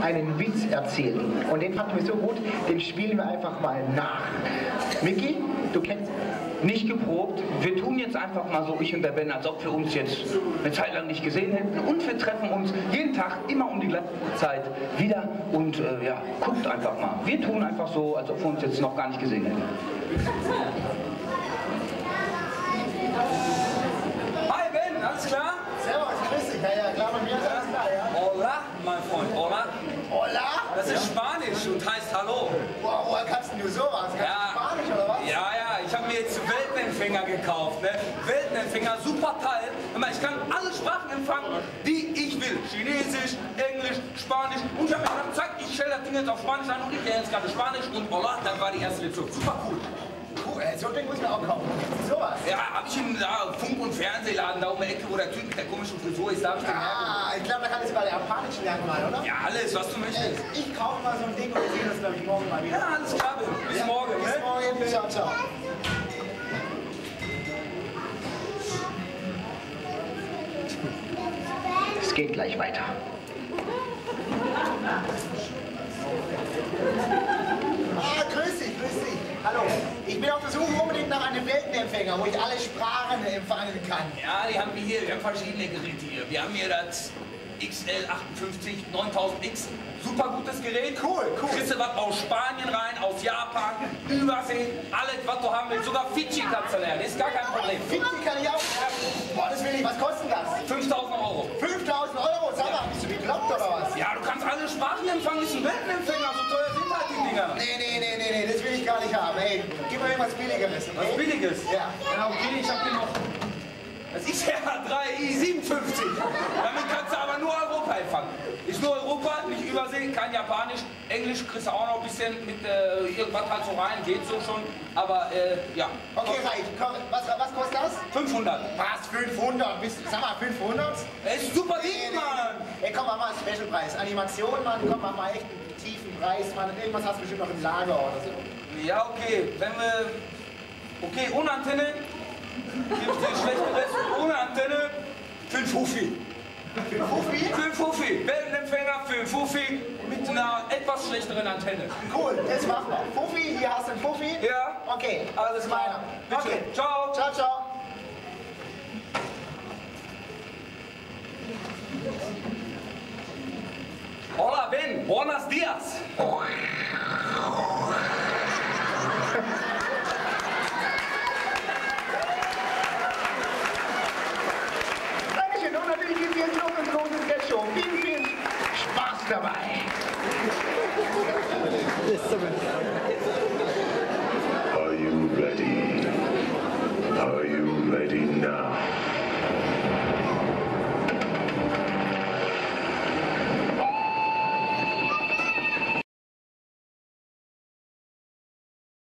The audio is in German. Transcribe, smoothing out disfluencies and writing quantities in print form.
einen Witz erzählen. Und den fanden wir so gut, den spielen wir einfach mal nach. Micky, du kennst... Nicht geprobt. Wir tun jetzt einfach mal so, ich und der Ben, als ob wir uns jetzt eine Zeit lang nicht gesehen hätten. Und wir treffen uns jeden Tag immer um die gleiche Zeit wieder. Und ja, guckt einfach mal. Wir tun einfach so, als ob wir uns jetzt noch gar nicht gesehen hätten. Hi Ben, alles klar? Servus, grüß dich. Ja, klar, bei mir ist alles klar, ja. Hola, mein Freund, hola. Hola? Das ist Spanisch und heißt Hallo. Boah, woher kannst du sowas? Kannst du Spanisch oder was? Ja, ich habe mir jetzt Weltenempfänger gekauft, ne? Weltenempfänger, super Teil. Ich kann alle Sprachen empfangen, die ich will. Chinesisch, Englisch, Spanisch. Und ich habe mir gedacht, zack, ich stelle das Ding jetzt auf Spanisch an und ich lerne jetzt gerade Spanisch und hola, dann war die erste Lektion. Super cool. Cool, so ein Ding muss man auch kaufen. Sowas? Ja, habe ich in Funk- und Fernsehladen da um die Ecke, wo der Typ mit der komischen Frisur ist, da habe ich den hergenommen. Ah, ich glaube, da kann ich sogar Japanischen lernen mal, oder? Ja, alles, was du möchtest. Ich kaufe mal so ein Ding und wir sehen uns, glaube ich, morgen mal wieder. Ja, alles klar, bis morgen. Bis Ne? morgen, ciao, ciao. Es geht gleich weiter. Ah, grüß dich, grüß dich. Hallo, ich bin auf der Suche unbedingt nach einem Weltenempfänger, wo ich alle Sprachen empfangen kann. Ja, die haben wir hier, wir haben verschiedene Geräte hier. Wir haben hier das XL58 9000X, super gutes Gerät. Cool. Kriegst du was aus Spanien rein, aus Japan, Übersee, alles was du haben willst. Sogar Fidschi kannst du lernen, ist gar kein Problem. Fidschi kann ich auch. Boah, das will ich. Was kostet das? 5.000 Euro. 5.000 Euro, sag mal, bist du bekloppt oder was? Ja, du kannst alle Sprachen empfangen, ist ein Weltenempfänger, so teuer sind halt die Dinger. Nee, das will ich gar nicht haben. Ey, gib mir irgendwas Billigeres. Okay? Was Billiges? Ja. Ja, okay, ich hab hier noch... Das ist ja 3i57. Damit kannst du aber nur Europa empfangen. Ist nur Europa, nicht Übersee, kein Japanisch. Englisch kriegst du auch noch ein bisschen mit irgendwas halt so rein, geht so schon. Aber ja. Okay, reicht. Komm, was kostet das? 500. Was, 500? Sag mal, 500? Das ist super Ding, Mann. Ey, komm, mach mal einen Specialpreis. Animation, Mann, komm, mach mal echt einen tiefen Preis, Mann. Irgendwas hast du bestimmt noch im Lager oder so. Ja, okay. Wenn wir... Okay, ohne Antenne. Gibt es schlechteres? Ohne Antenne. 5 Hufi. 5 Hufi? 5 Hufi. Weltenempfänger 5 Hufi mit einer etwas schlechteren Antenne. Cool, das machen wir. Fufi, hier hast du einen Fufi? Ja. Okay, Alles klar. Bitte. Okay. Ciao. Ciao, ciao. Hola, Ben. Buenos dias.